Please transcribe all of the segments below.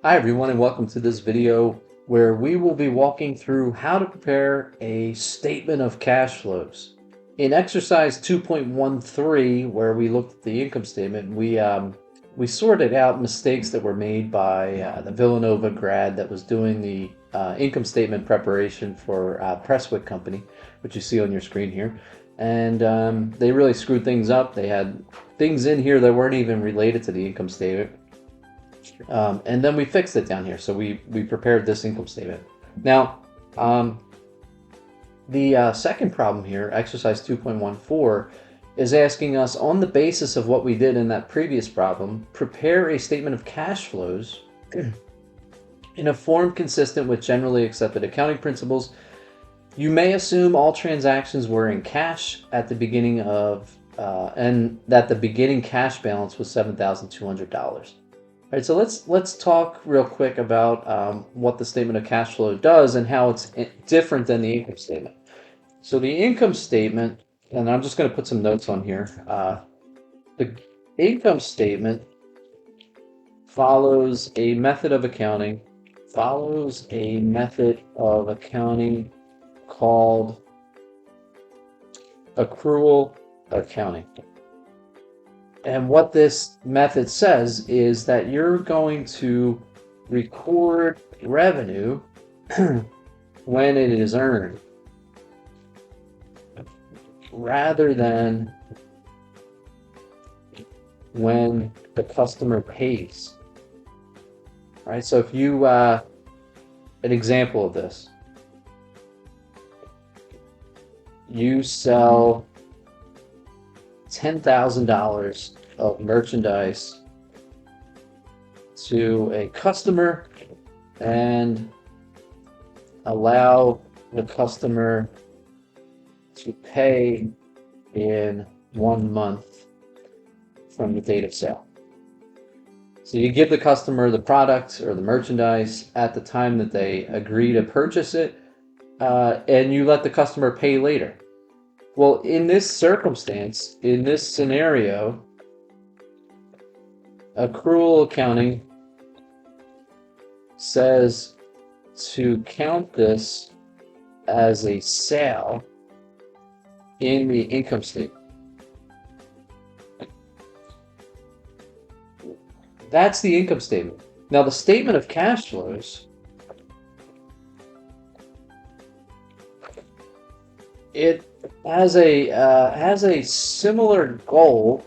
Hi everyone and welcome to this video where we will be walking through how to prepare a statement of cash flows. In exercise 2.13, where we looked at the income statement, we sorted out mistakes that were made by the Villanova grad that was doing the income statement preparation for Presswick Company, which you see on your screen here. And they really screwed things up. They had things in here that weren't even related to the income statement. And then we fixed it down here. So we prepared this income statement. Now, the second problem here, exercise 2.14, is asking us, on the basis of what we did in that previous problem, prepare a statement of cash flows in a form consistent with generally accepted accounting principles. You may assume all transactions were in cash at the beginning of, and that the beginning cash balance was $7,200. All right, so let's talk real quick about what the statement of cash flow does and how it's different than the income statement. So the income statement, and I'm just going to put some notes on here. The income statement follows a method of accounting, called accrual accounting. And what this method says is that you're going to record revenue when it is earned rather than when the customer pays. All right, so if you, an example of this, you sell $10,000 of merchandise to a customer and allow the customer to pay in 1 month from the date of sale. So you give the customer the product or the merchandise at the time that they agree to purchase it, and you let the customer pay later. Well, in this circumstance, in this scenario, accrual accounting says to count this as a sale in the income statement. That's the income statement. Now, the statement of cash flows, it has a similar goal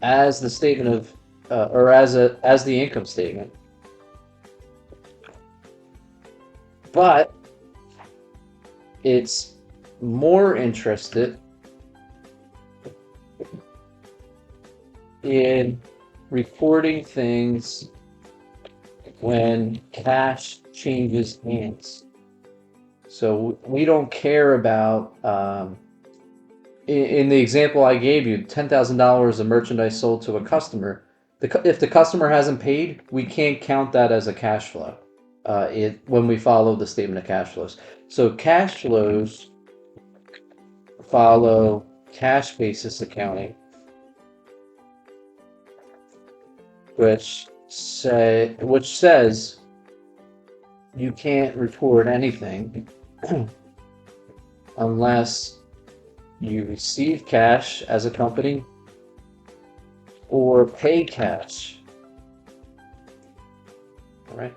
as the statement of or as the income statement, but it's more interested in recording things when cash changes hands. So we don't care about, in the example I gave you, $10,000 of merchandise sold to a customer. If the customer hasn't paid, we can't count that as a cash flow when we follow the statement of cash flows. So cash flows follow cash basis accounting, which says you can't record anything unless you receive cash as a company or pay cash. All right.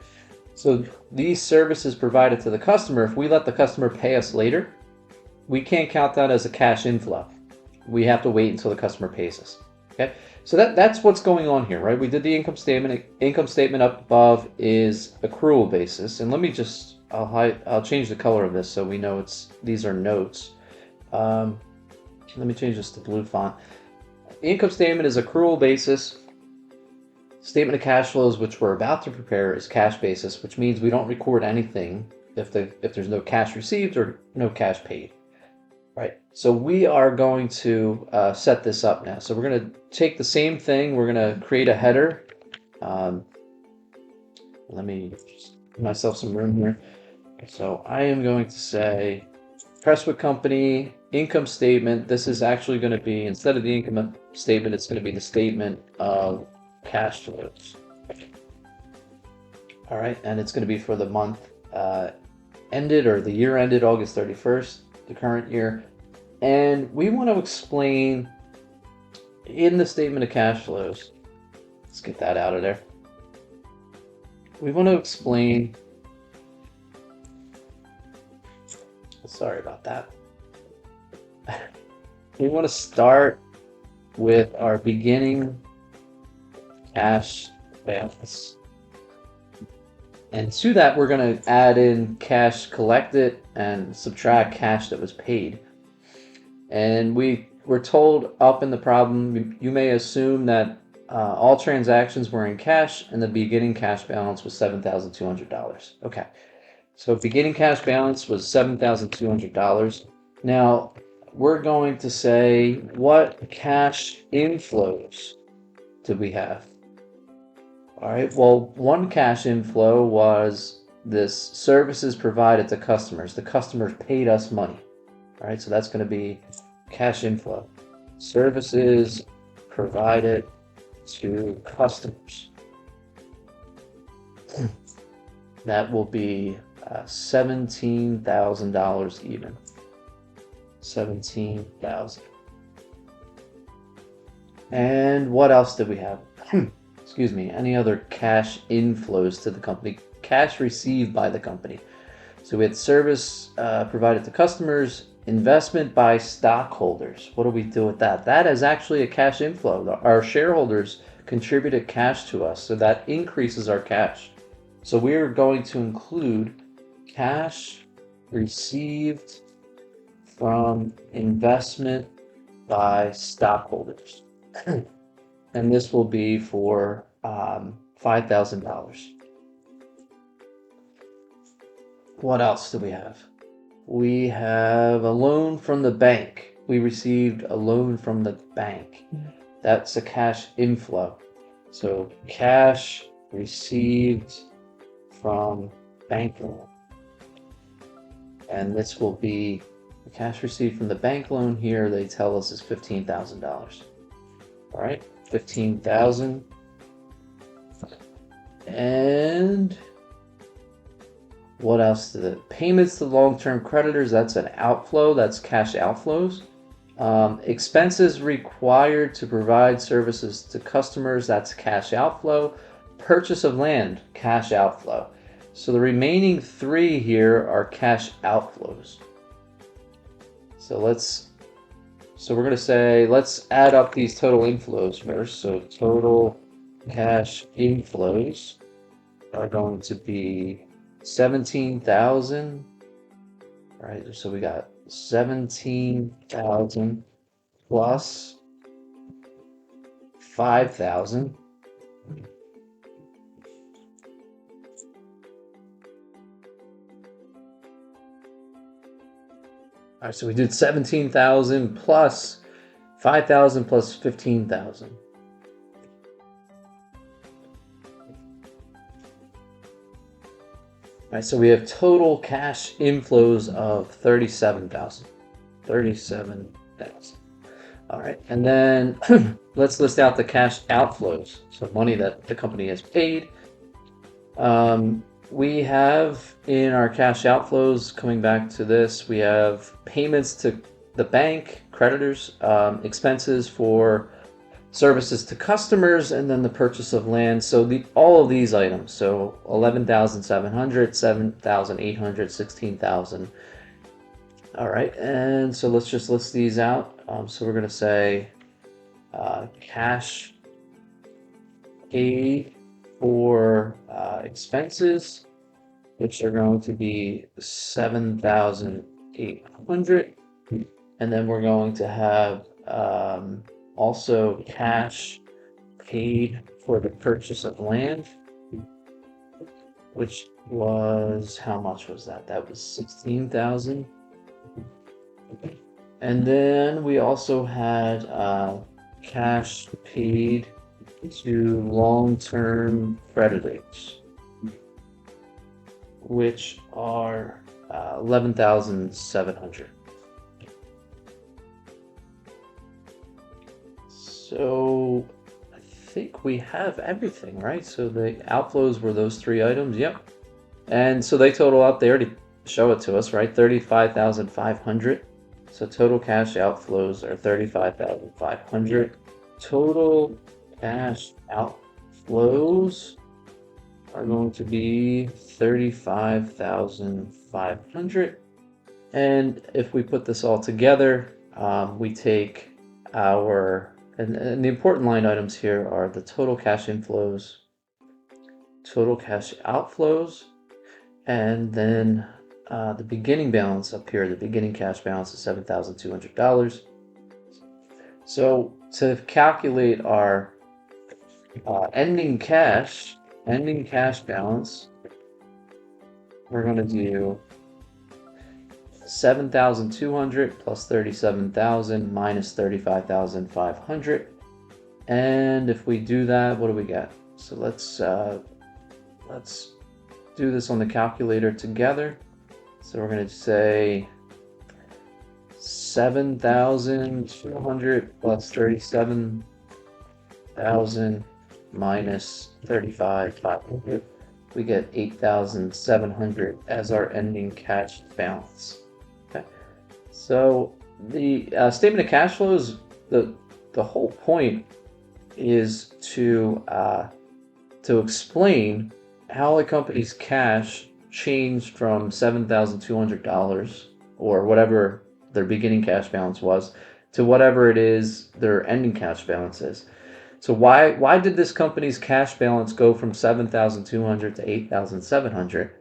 So these services provided to the customer, if we let the customer pay us later, we can't count that as a cash inflow. We have to wait until the customer pays us. Okay. So that's what's going on here, right? We did the income statement. Income statement up above is accrual basis, and let me just I'll change the color of this so we know these are notes. Let me change this to blue font. The income statement is accrual basis. Statement of cash flows, which we're about to prepare, is cash basis, which means we don't record anything if there's no cash received or no cash paid. Right, so we are going to set this up now. So we're going to take the same thing. We're going to create a header. Let me just give myself some room here. So I am going to say Presswood Company income statement. This is actually going to be, instead of the income statement, it's going to be the statement of cash flows. All right, and it's going to be for the month ended, or the year ended August 31st, the current year. And we want to explain in the statement of cash flows, let's get that out of there. We want to explain, sorry about that. We want to start with our beginning cash balance. And to that, we're going to add in cash collected and subtract cash that was paid. And we were told up in the problem, you may assume that all transactions were in cash and the beginning cash balance was $7,200. Okay, so beginning cash balance was $7,200. Now, we're going to say, what cash inflows did we have? All right, well, one cash inflow was this services provided to customers. The customers paid us money. All right, so that's going to be cash inflow. Services provided to customers. That will be $17,000 even. 17,000. And what else did we have? Excuse me. Any other cash inflows to the company? Cash received by the company. So we had service provided to customers, investment by stockholders. What do we do with that? That is actually a cash inflow. Our shareholders contributed cash to us, so that increases our cash. So we're going to include cash received from investment by stockholders. And this will be for $5,000. What else do we have? We have a loan from the bank. We received a loan from the bank. That's a cash inflow. So cash received from bank loan. And this will be the cash received from the bank loan here, they tell us is $15,000. All right, 15,000. And what else? The payments to long-term creditors, that's an outflow, that's cash outflows. Expenses required to provide services to customers, that's cash outflow. Purchase of land, cash outflow. So the remaining three here are cash outflows. So we're going to say, let's add up these total inflows first. So total cash inflows are going to be 17,000. All right, so we got 17,000 plus 5,000. All right, so we did 17,000 plus 5,000 plus 15,000. All right, so we have total cash inflows of 37,000. 37,000. All right, and then let's list out the cash outflows. So money that the company has paid. We have in our cash outflows, coming back to this, we have payments to the bank, creditors, expenses for services to customers, and then the purchase of land. So all of these items, so 11,700, 7,800, 16,000. All right, and so let's just list these out. So we're going to say cash paid for expenses, which are going to be 7,800, and then we're going to have also cash paid for the purchase of land, which was, how much was that? That was 16,000. And then we also had cash paid to long-term creditors, which are 11,700. So I think we have everything, right? So the outflows were those three items. Yep. And so they total up, they already show it to us, right? 35,500. So total cash outflows are 35,500. Total cash outflows are going to be 35,500. And if we put this all together, we take our, and the important line items here are the total cash inflows, total cash outflows, and then the beginning balance up here, the beginning cash balance is $7,200. So to calculate our ending cash balance, we're going to do 7,200 plus 37,000 minus 35,500. And if we do that, what do we get? So let's do this on the calculator together. So we're going to say 7,200 plus 37,000 minus 35,500. We get 8,700 as our ending cash balance. Okay. So the statement of cash flows, the whole point is to explain how a company's cash changed from $7,200 or whatever their beginning cash balance was to whatever it is their ending cash balance is. So why did this company's cash balance go from 7,200 to 8,700?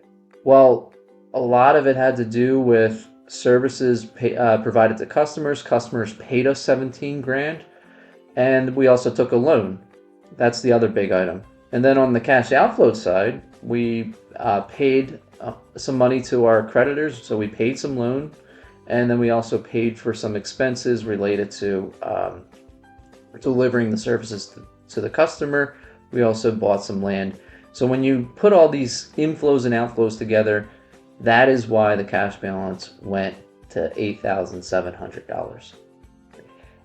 Well, a lot of it had to do with services provided to customers. Customers paid us 17 grand, and we also took a loan. That's the other big item. And then on the cash outflow side, we paid some money to our creditors, so we paid some loan, and then we also paid for some expenses related to delivering the services to the customer. We also bought some land. So when you put all these inflows and outflows together, that is why the cash balance went to $8,700.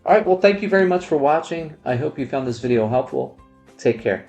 All right, well, thank you very much for watching. I hope you found this video helpful. Take care.